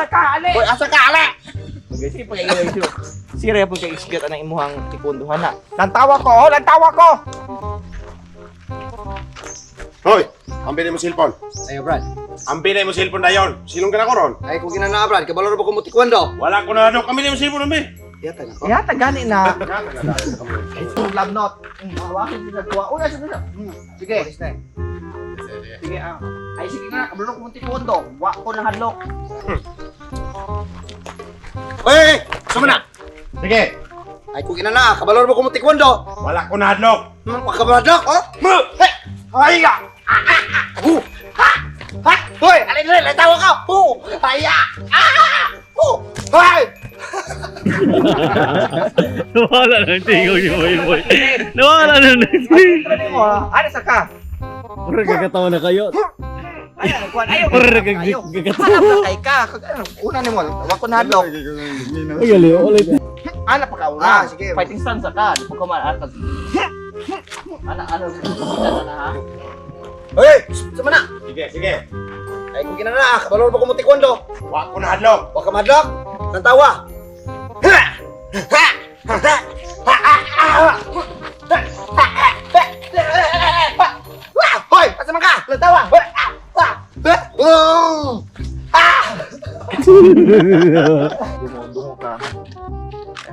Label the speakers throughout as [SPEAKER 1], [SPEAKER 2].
[SPEAKER 1] asa ka, ali!
[SPEAKER 2] Hoy, asa ka, ali!
[SPEAKER 1] Sige, pag-iilay siyo. Sira po kay isgat ang imuhang tipunduhan na. Lantawa ko, lantawa ko!
[SPEAKER 2] Hoy, ambilin mo cellphone.
[SPEAKER 3] Ayo, Brad.
[SPEAKER 2] Ambilin mo cellphone na yon. Sinong ka na ko ron?
[SPEAKER 3] Ay, kung ginana, Brad. Kabalo na ba kumutikwan daw?
[SPEAKER 2] Wala ko na ano. Ambilin mo cellphone namin.
[SPEAKER 3] Yata na ko.
[SPEAKER 1] Yata gani na. Love note. Hawakin sila tuwa. Una sila. Sige. Sige, ay sige nga, kabalo ko munti pondo. Wa ko na hadlok.
[SPEAKER 2] Hoy, sama na. Sige.
[SPEAKER 3] Ay, kung ginana, kabalo na ba kumutikwan daw?
[SPEAKER 2] Wala ko na hadlok.
[SPEAKER 3] Makabadak, oh?
[SPEAKER 2] Hey! Ay ka!
[SPEAKER 3] Hoy, alin, tawa ka! Haya! Hoy!
[SPEAKER 4] Nawala na yung tingaw ni Boy. Nawala na yung tingaw.
[SPEAKER 1] Ano sa ka?
[SPEAKER 4] Pura gagatawa na kayo.
[SPEAKER 1] Ayan, kuan ayo.
[SPEAKER 4] Pura
[SPEAKER 1] Ayo.
[SPEAKER 4] gagatawa.
[SPEAKER 1] Hanap na kay ka. Una ni mo, wa ko na hadlok.
[SPEAKER 4] Ay, gali, ulit.
[SPEAKER 1] Ana pa ka una.
[SPEAKER 3] Sige.
[SPEAKER 1] Fighting stance ka. Di pa ko maatas. Ano na ha?
[SPEAKER 3] Hoy! Sama na!
[SPEAKER 2] Sige, sige.
[SPEAKER 3] Ay, kung ginana, kabalo na ba kumutikwan daw?
[SPEAKER 2] Wala ko na hadlok.
[SPEAKER 3] Huwag ka madlok! Nantawa! Hoy! Asa man ka? Nantawa!
[SPEAKER 1] Dungo ka.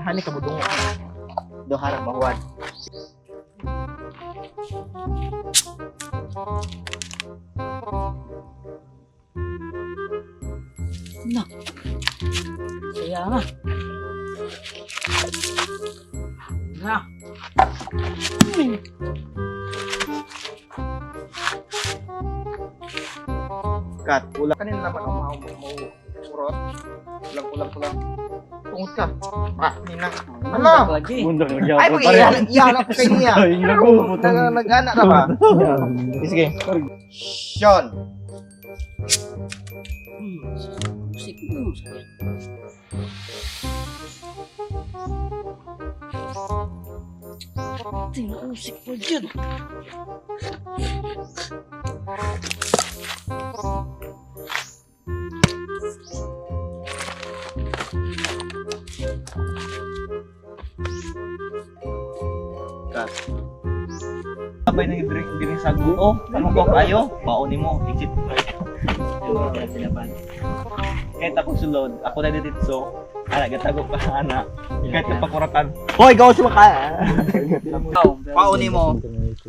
[SPEAKER 1] Hani ka budungo. Do harap mahuwan.
[SPEAKER 5] Na. Kaya nga. Na.
[SPEAKER 1] Kat, ulang kanina naman ang surot. Ulang. Tungkol ka. Nina. Ano?
[SPEAKER 5] Lagi.
[SPEAKER 4] Bundang lagi
[SPEAKER 1] Ay,
[SPEAKER 4] ako.
[SPEAKER 1] iyanak ko kay niya.
[SPEAKER 4] Ay, naku.
[SPEAKER 1] Nag-ana na ba? Sige. Sean.
[SPEAKER 5] Musik mo. Tingnan musik mo dyan.
[SPEAKER 1] Kat. Sabay na yung drink din sa guto. Ano ko kayo? Paunin mo. Exit. Kahit ako sulod, ako na dito. Gatago pa, ana. Kahit kapakurakan. Hoy, gaw siya ka! Paunin mo.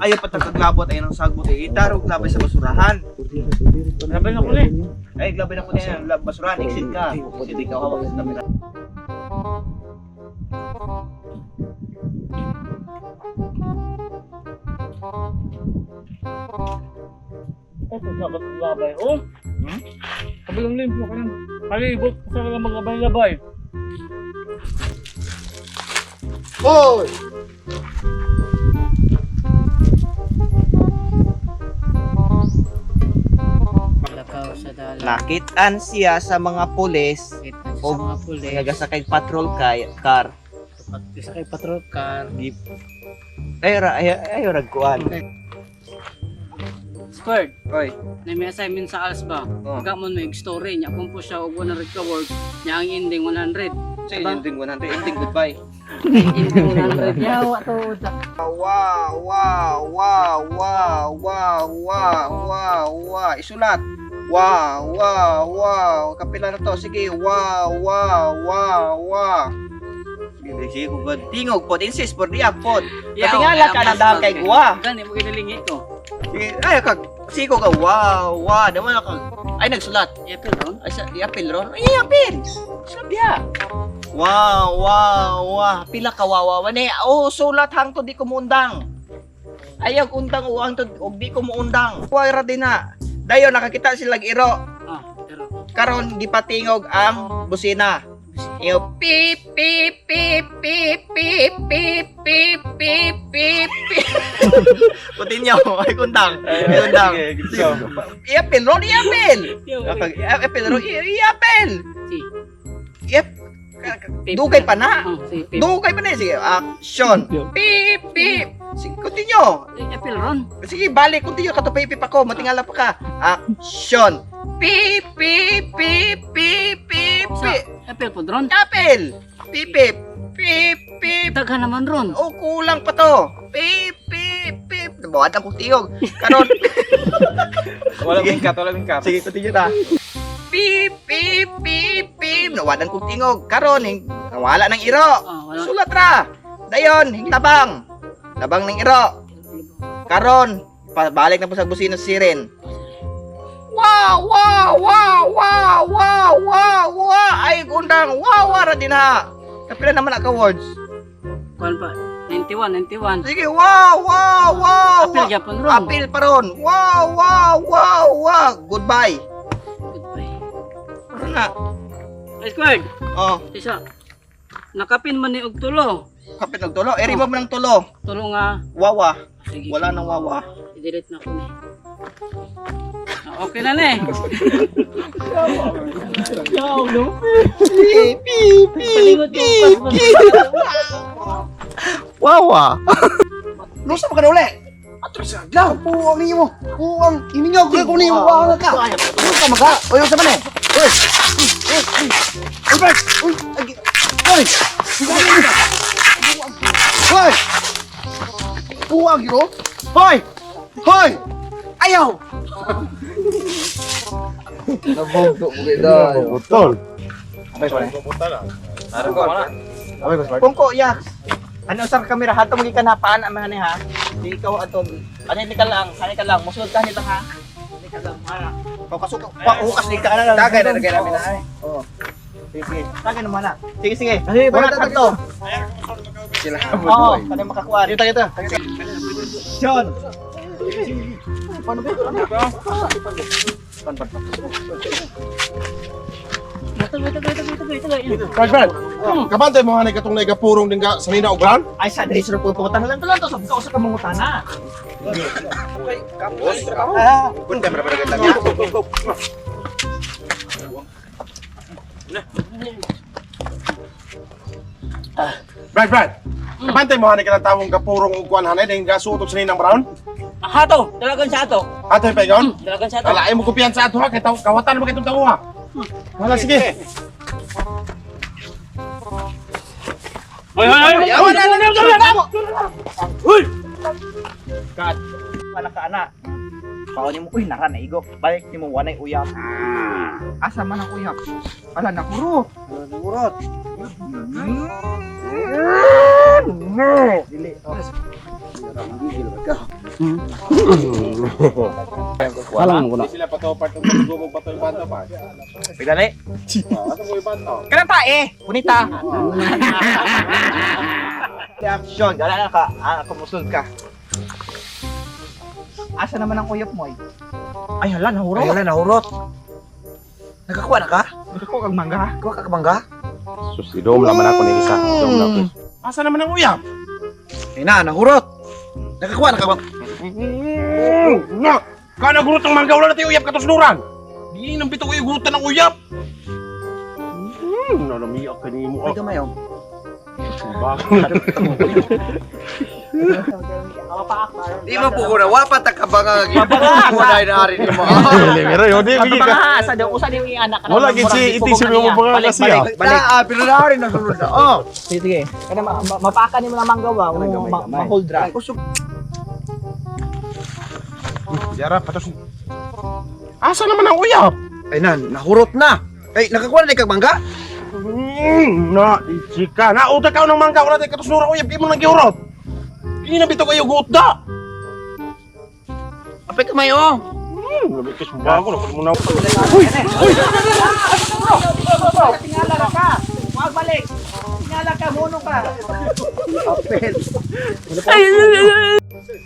[SPEAKER 1] Ayaw patagkaglabot, ayaw ng sagbot. Itarog labay sa basurahan.
[SPEAKER 4] Sabay na kuli.
[SPEAKER 1] Ay, labay na ko na yan. Basurahan, exit ka. Hindi ka hawak sa camera.
[SPEAKER 4] Ito sa labay. Oh! Kabilang limpo ka lang. Palibot sa mga labay-labay.
[SPEAKER 3] Hoy!
[SPEAKER 5] Lakaw sa dala.
[SPEAKER 1] Nakitaan siya sa mga pulis
[SPEAKER 5] Kita
[SPEAKER 1] o
[SPEAKER 5] sa mga pulis.
[SPEAKER 1] nagasakay patrol car.
[SPEAKER 5] Isa kay patrol car.
[SPEAKER 1] Di ayo ragkuan.
[SPEAKER 5] Squared.
[SPEAKER 1] Oy.
[SPEAKER 5] Na may assignment sa ALS ba?
[SPEAKER 1] Oh.
[SPEAKER 5] Pagka mo may story niya. Kung po siya og 100 ka work, niya ang ending 100.
[SPEAKER 1] Sa ending 100, ending goodbye.
[SPEAKER 5] Ending 100. Yawa to.
[SPEAKER 1] Wow. Isulat. Wow. Kapila na to. Sige. Wow. Sige, hugod. Tingog po. Insist po. Diyak po. Katingala ka na dahil kay guwa.
[SPEAKER 5] Gani mo kinalingit ko.
[SPEAKER 1] Sige, ay, siko ka. Wow. Daman ka. Ay, nagsulat.
[SPEAKER 5] Ito ron.
[SPEAKER 1] Ay, i-appeal ron? Ay, i-appeal. Sabi ha. Wow. Pila ka wawawa. Sulat hang to di ko muundang. Ayaw undang uang to di ko muundang. Wala din na. Dayon nakakita silang iro.
[SPEAKER 5] Pero
[SPEAKER 1] Karon gipatingog ang busina. Yung pip. Putin niyo, ay kundang. I-appeal ron, i-appeal. I-appeal.
[SPEAKER 5] si
[SPEAKER 1] Dugay pa na.
[SPEAKER 5] si Pip.
[SPEAKER 1] Dugay pa na. Sige, action. Pip. Sige, continue.
[SPEAKER 5] Apil ron.
[SPEAKER 1] Sige, balik. Continue ka to. Pip ako. Matingala pa ka. Action. Pip.
[SPEAKER 5] ron?
[SPEAKER 3] Apil! Pipip! Pip! Pip!
[SPEAKER 5] Daghan naman ron.
[SPEAKER 3] Oh, kulang pa to. Pip! Pip! Pip! Nabawahan ang kutiyog. Karon.
[SPEAKER 1] Wala mingkat, wala mingkat. Sige, continue ta.
[SPEAKER 3] Pip! Pip! Pip! Pip! Nawalan kong tingog. Karon, nawala ng iro.
[SPEAKER 5] Wala.
[SPEAKER 3] Sulat ra. Dayon, tabang. Tabang ng iro. Karon, pabalik na po sa busina sa siren. Wow, wow, wow, wow, wow, wow, wow. Ay, gundang, wow, ra din ha. Kapila naman ka words.
[SPEAKER 5] Kuan pa. 91.
[SPEAKER 3] Sige, wow, wow, wow.
[SPEAKER 5] Apil Japan ron.
[SPEAKER 3] Apil pa ron. Wow, wow, wow, wow. Goodbye.
[SPEAKER 5] Goodbye.
[SPEAKER 3] Ano na?
[SPEAKER 5] Squared.
[SPEAKER 3] Oh,
[SPEAKER 5] Isa. Nakapin man ni og tulo.
[SPEAKER 3] kapit ng tulo. I-remove mo ng tulo.
[SPEAKER 5] Tulo nga.
[SPEAKER 3] Wawa.
[SPEAKER 5] Sige.
[SPEAKER 3] Wala nang wawa.
[SPEAKER 5] I-delete na ko ni. Okay na ni.
[SPEAKER 3] Beep, beep,
[SPEAKER 5] Palingot ko.
[SPEAKER 3] Wawa. Lusa mo ka na uli. Atras ka. Daw, puwang ninyo mo. Puwang. Iningaw ko kung ninyo. Wawa ka. Lusa mo ka. O, yung sa man eh. Uy. Uy, Bert. Uy. Uy. Hoy. Puwang yun. Hoy. Hoy. Ayaw. Nabogdo mo kayo.
[SPEAKER 2] Butol.
[SPEAKER 3] Abay ko na.
[SPEAKER 1] Aram ko, wala.
[SPEAKER 3] Abay ko. Pungko, yak. Ano sa kamera hato mo gikan hapaan amahan ni ha. Di ikaw ato. Ano ni ka lang, musulod ka nila ha. Ni ka lang ha. Pakasok pa ukas ni ka na. Tagay na namin na ay. Oo. Sige. Tagay naman na. Sige. Kasi para kanto. Sila. Oo, kada makakuha. Dito. Sean. Paano ba?
[SPEAKER 2] Brad, kabantay mo hanay katong naigapurong din ka sa nina ugran?
[SPEAKER 3] Ay sa dre sir pupunta na lang to sa usa ka mangutana.
[SPEAKER 2] Kun kamera pada kita niya. Brad, kabantay mo hanay ka tawong kapurong ugkuan hanay din ka suotot sa ninang brown?
[SPEAKER 5] Hato, dalagan sa ato.
[SPEAKER 2] Ato pa igon?
[SPEAKER 5] Dalagan sa ato.
[SPEAKER 2] Wala mo kupian sa ato ha kay kawatan mo kitong tawo ha. Wala sige.
[SPEAKER 5] Hoy.
[SPEAKER 3] Kat. Wala ka ana. Pao ni mo uy nara na igo. Balik ni mo wanay uyap. Asa man ang uyap? Ala nakurot. Nakurot. Dili.
[SPEAKER 2] Wala mo na. Sila patopart og gubog patoy banto pa.
[SPEAKER 3] Pigdali.
[SPEAKER 2] Ato mo ibanto.
[SPEAKER 3] Kanang tae. Punita. Reaction. Gala na ka. Kumusul ka. Asa naman ang uyap mo? Ay hala, nahurot. Nakakuha na ka? Nakakuha kang mangga. Kuha ka mangga?
[SPEAKER 2] Sus, idom laman ako ni isa. Idom lang. Asa naman ang uyap?
[SPEAKER 3] Ay na, nahurot. Nakakuha na ka bang?
[SPEAKER 2] No! Kana gurot ang mangga wala natin uyap katusluran. Di nang bitaw ay gurutan ng uyap. Nanamiyak kanimo.
[SPEAKER 3] Ay gamay oh. Di mo po kuna, wapat ang kabanga. Wala na rin mo.
[SPEAKER 2] Pero yun, di
[SPEAKER 3] Kabanga, sa daw usa di yung anak.
[SPEAKER 2] wala gid si itisip mo mga kasi ah.
[SPEAKER 3] Balik. Pero na rin nasulod na. Oh. Sige. Kana mapaka ni mo na manggawa, ma-hold ra.
[SPEAKER 2] Yara patos. Asa naman ang uyap?
[SPEAKER 3] Ay na, nahurot na. Ay, nakakuha na kag mangga?
[SPEAKER 2] Na, chika, na utak ka ng mangga wala tayo katusluran uyap, di mo nang giurot. Hindi na bitaw kayo gutda.
[SPEAKER 3] Apay kamay oh.
[SPEAKER 2] Nabitis mo ba ako? Napag mo na ako.
[SPEAKER 3] Tingala ka. Wag balik. Tingala ka, mono ka. Apel.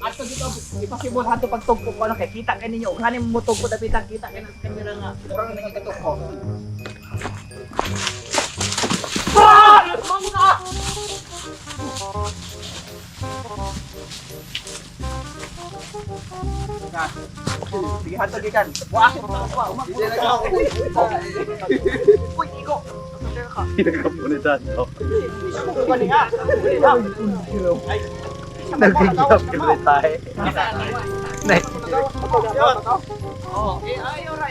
[SPEAKER 3] Ato dito, ipakibol hato pagtugpo ko ano kay kita kay ninyo. Ug hanim mo tugpo dapitan kita kay nang kamera nga. Kurang nang gitugpo. Sige, hato gikan. Wa asin pa wa. Uy, iko.
[SPEAKER 2] Pinagkapunita.
[SPEAKER 3] Nagkikap kita tayo. Oh, eh ayaw ra